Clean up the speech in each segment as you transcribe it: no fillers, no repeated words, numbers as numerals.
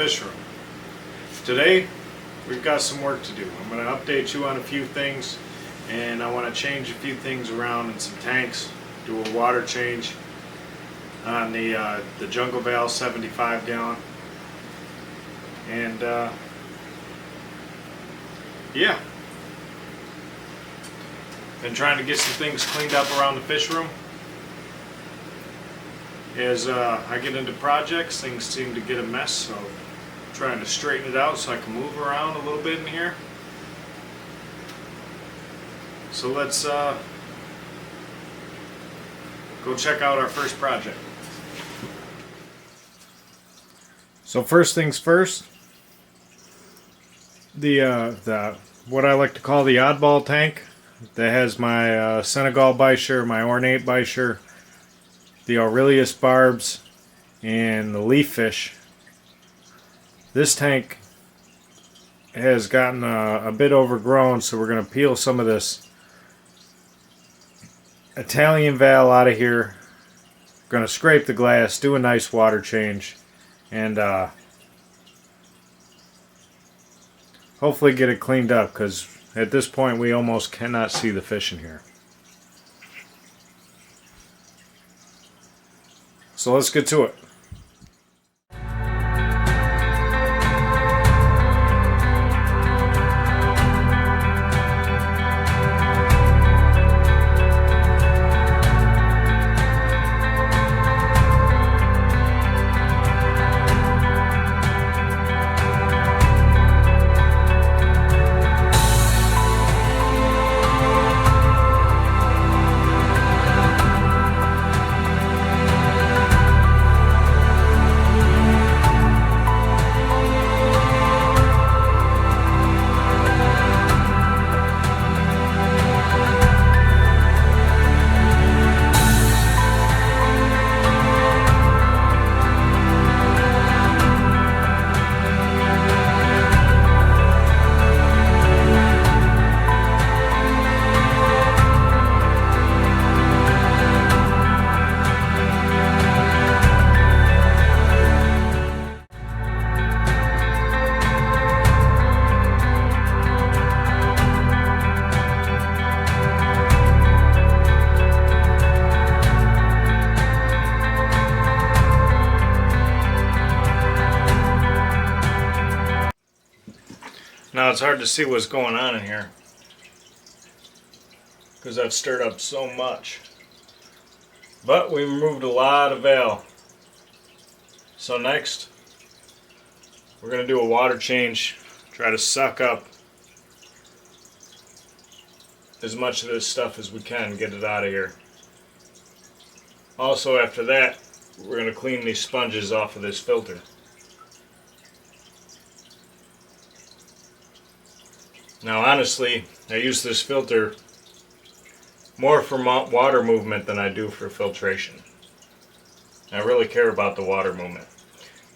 Fishroom. Today we've got some work to do. I'm going to update you on a few things, and I want to change a few things around in some tanks, do a water change on the Jungle Vale 75 gallon, and yeah, been trying to get some things cleaned up around the fish room. As I get into projects, things seem to get a mess, so I'm trying to straighten it out so I can move around a little bit in here. So let's go check out our first project. So first things first, the what I like to call the oddball tank that has my Senegal bichir, my ornate bichir, the Aurelius barbs, and the leaf fish. This tank has gotten a bit overgrown, so we're going to peel some of this Italian Val out of here. Going to scrape the glass, do a nice water change, and hopefully get it cleaned up, because at this point we almost cannot see the fish in here. So let's get to it. Now it's hard to see what's going on in here because I've stirred up so much. But we removed a lot of Val. So next, we're going to do a water change, try to suck up as much of this stuff as we can, get it out of here. Also after that, we're going to clean these sponges off of this filter. Now honestly, I use this filter more for water movement than I do for filtration. I really care about the water movement.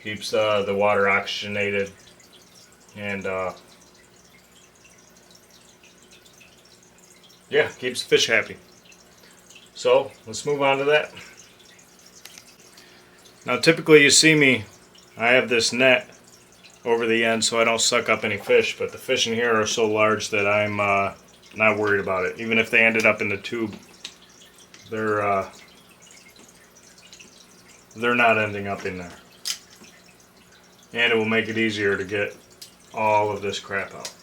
Keeps the water oxygenated, and yeah, keeps the fish happy. So let's move on to that. Now typically you see me, I have this net over the end so I don't suck up any fish, but the fish in here are so large that I'm not worried about it. Even if they ended up in the tube, they're not ending up in there. And it will make it easier to get all of this crap out.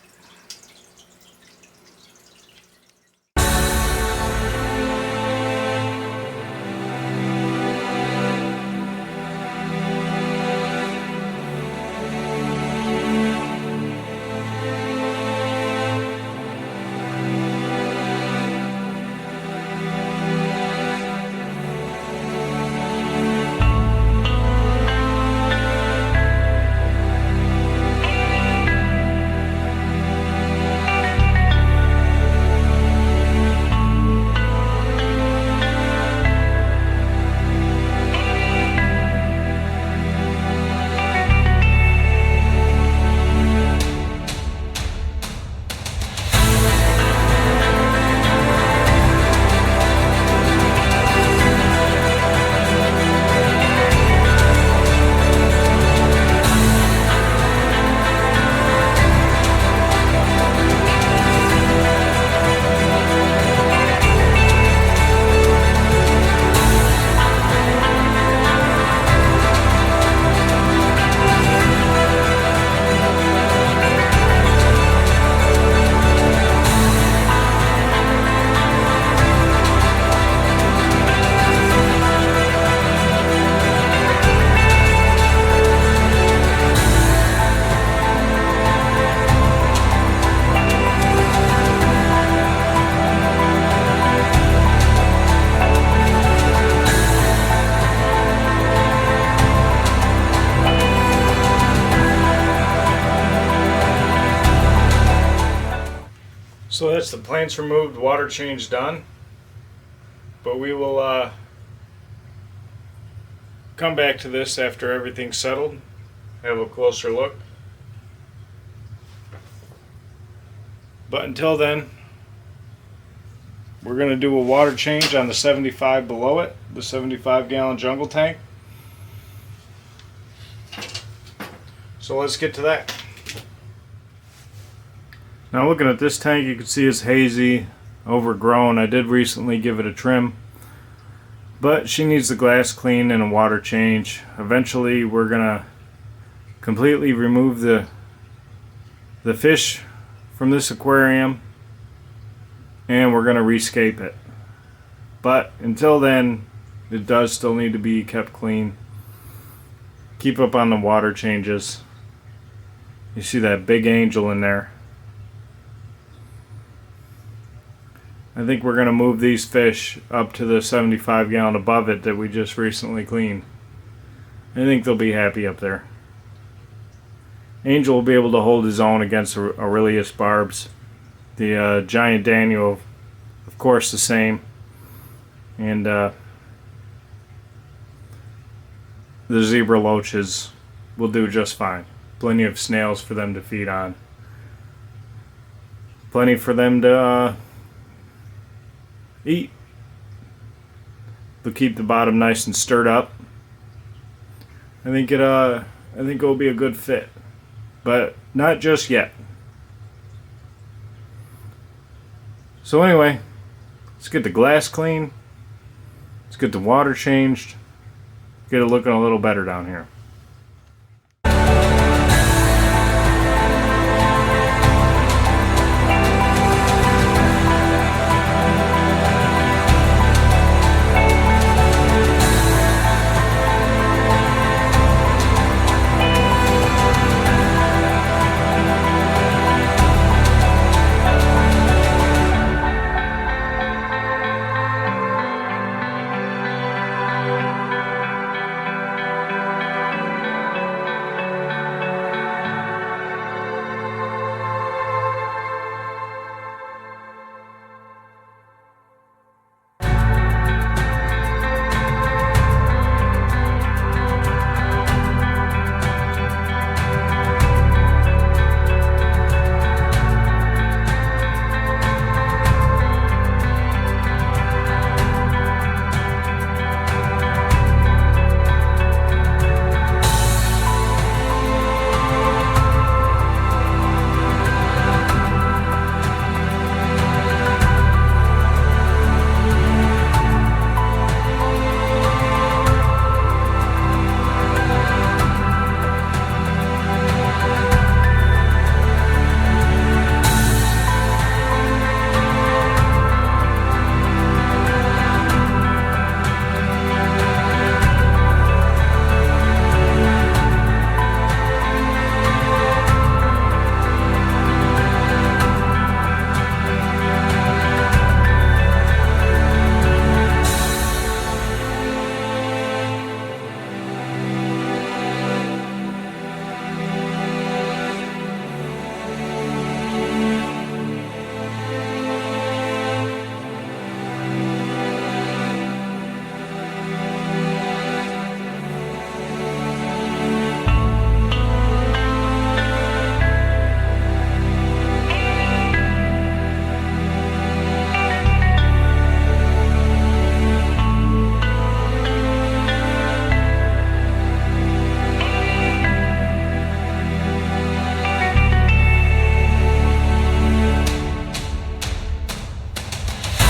So that's the plants removed, water change done. But we will come back to this after everything's settled, have a closer look. But until then, we're going to do a water change on the 75 below it, the 75-gallon jungle tank. So let's get to that. Now looking at this tank, you can see it's hazy, overgrown. I did recently give it a trim, but she needs the glass clean and a water change. Eventually we're going to completely remove the fish from this aquarium, and we're going to rescape it. But until then, it does still need to be kept clean. Keep up on the water changes. You see that big angel in there. I think we're going to move these fish up to the 75-gallon above it that we just recently cleaned. I think they'll be happy up there. Angel will be able to hold his own against Aurelius barbs. The giant Daniel, of course, the same. And the zebra loaches will do just fine. Plenty of snails for them to feed on. Plenty for them to eat. They'll keep the bottom nice and stirred up. I think it'll be a good fit, but not just yet. So anyway, let's get the glass clean. Let's get the water changed. Get it looking a little better down here.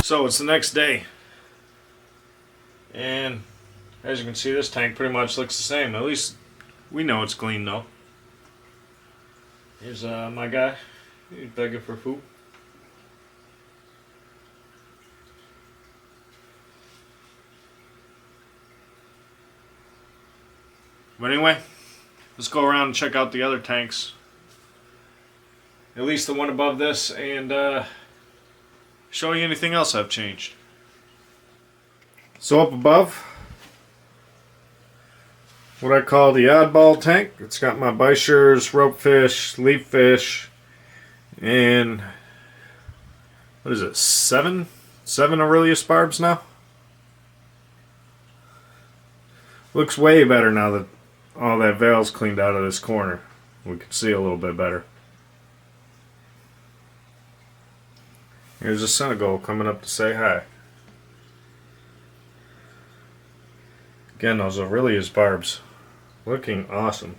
So it's the next day, and as you can see, this tank pretty much looks the same. At least we know it's clean though. Here's my guy. He's begging for food. But anyway, let's go around and check out the other tanks. At least the one above this, and show you anything else I've changed. So up above, what I call the oddball tank. It's got my bichers, ropefish, leaf fish, and what is it, seven Aurelius barbs now? Looks way better now that all that veil's cleaned out of this corner. We can see a little bit better. Here's a Senegal coming up to say hi. Again, those Aurelius barbs looking awesome.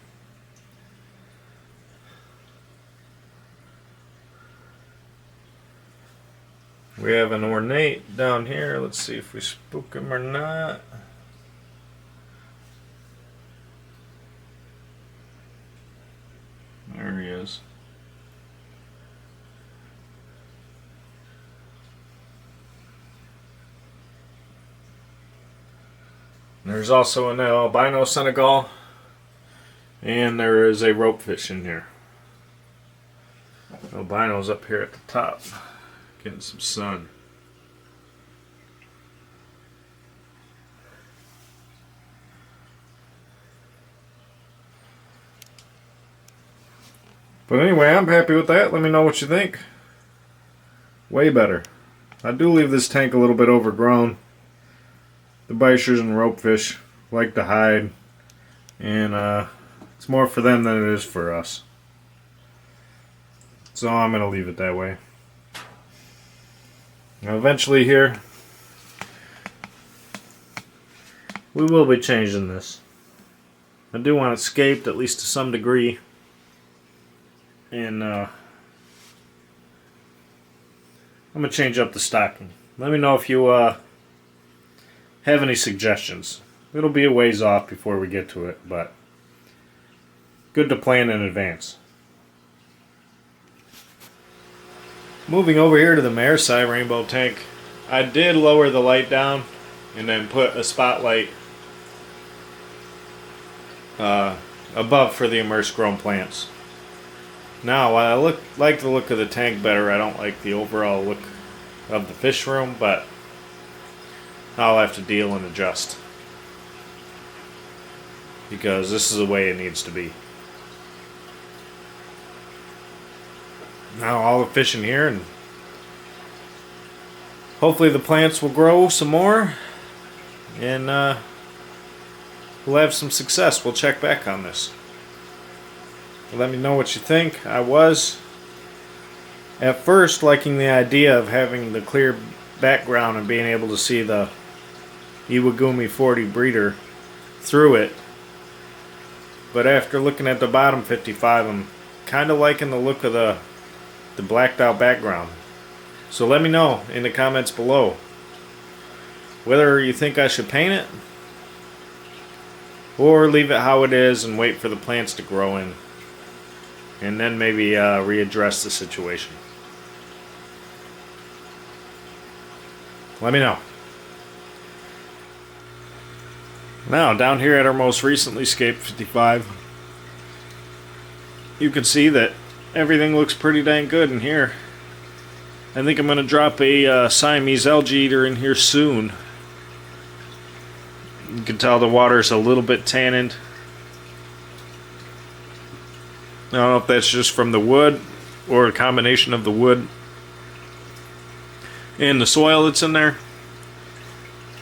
We have an ornate down here. Let's see if we spook him or not. There he is. There's also an albino Senegal, and there is a ropefish in here. Albino's up here at the top, getting some sun. But anyway, I'm happy with that. Let me know what you think. Way better. I do leave this tank a little bit overgrown. The bichers and ropefish like to hide, and it's more for them than it is for us. So I'm going to leave it that way. Now eventually here, we will be changing this. I do want it scaped, at least to some degree. And I'm going to change up the stocking. Let me know if you have any suggestions. It'll be a ways off before we get to it, but good to plan in advance. Moving over here to the Maresci rainbow tank, I did lower the light down and then put a spotlight above for the immersed grown plants. Now, while I like the look of the tank better, I don't like the overall look of the fish room, but I'll have to deal and adjust, because this is the way it needs to be. Now all the fish in here, and hopefully the plants will grow some more, and we'll have some success. We'll check back on this. Let me know what you think. I was at first liking the idea of having the clear background and being able to see the Iwagumi 40 breeder through it, but after looking at the bottom 55, I'm kind of liking the look of the blacked out background. So let me know in the comments below whether you think I should paint it or leave it how it is and wait for the plants to grow in, and then maybe readdress the situation. Let me know. Now, down here at our most recently scaped 55, you can see that everything looks pretty dang good in here. I think I'm going to drop a Siamese algae eater in here soon. You can tell the water's a little bit tanned. I don't know if that's just from the wood or a combination of the wood and the soil that's in there,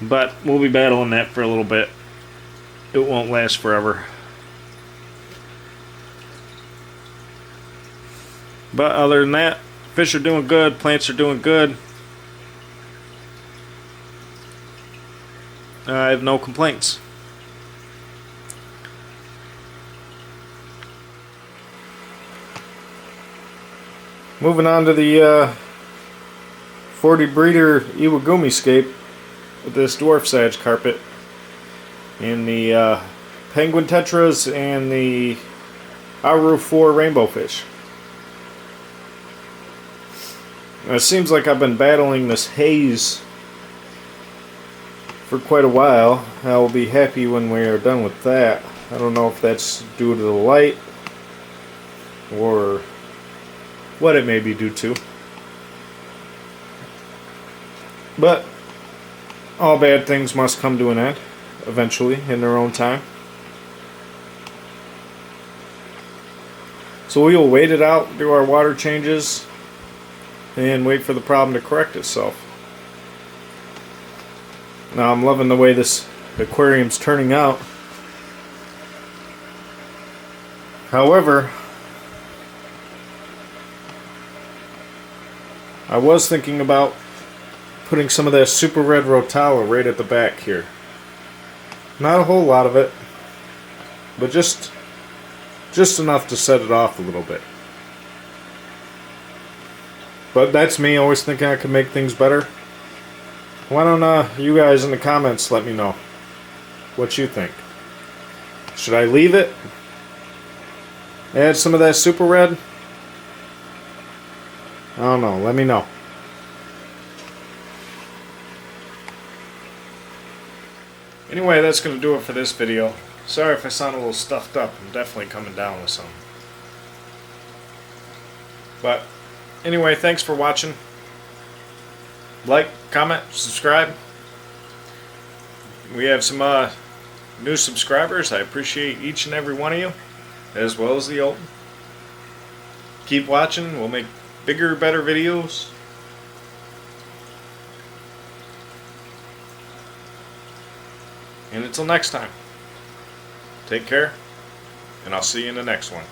but we'll be battling that for a little bit. It won't last forever. But other than that, fish are doing good, plants are doing good. I have no complaints. Moving on to the 40 breeder Iwagumi scape with this dwarf sage carpet, and the penguin tetras and the Aru 4 rainbow fish. It seems like I've been battling this haze for quite a while. I will be happy when we are done with that. I don't know if that's due to the light or what it may be due to, but all bad things must come to an end eventually in their own time. So we will wait it out, do our water changes, and wait for the problem to correct itself. Now I'm loving the way this aquarium's turning out. However, I was thinking about putting some of that super red Rotala right at the back here. Not a whole lot of it, but just enough to set it off a little bit. But that's me always thinking I can make things better. Why don't you guys in the comments let me know what you think. Should I leave it? Add some of that super red? I don't know. Let me know. Anyway, that's going to do it for this video. Sorry if I sound a little stuffed up. I'm definitely coming down with something. But anyway, thanks for watching. Like, comment, subscribe. We have some new subscribers. I appreciate each and every one of you, as well as the old. Keep watching. We'll make bigger, better videos. And until next time, take care, and I'll see you in the next one.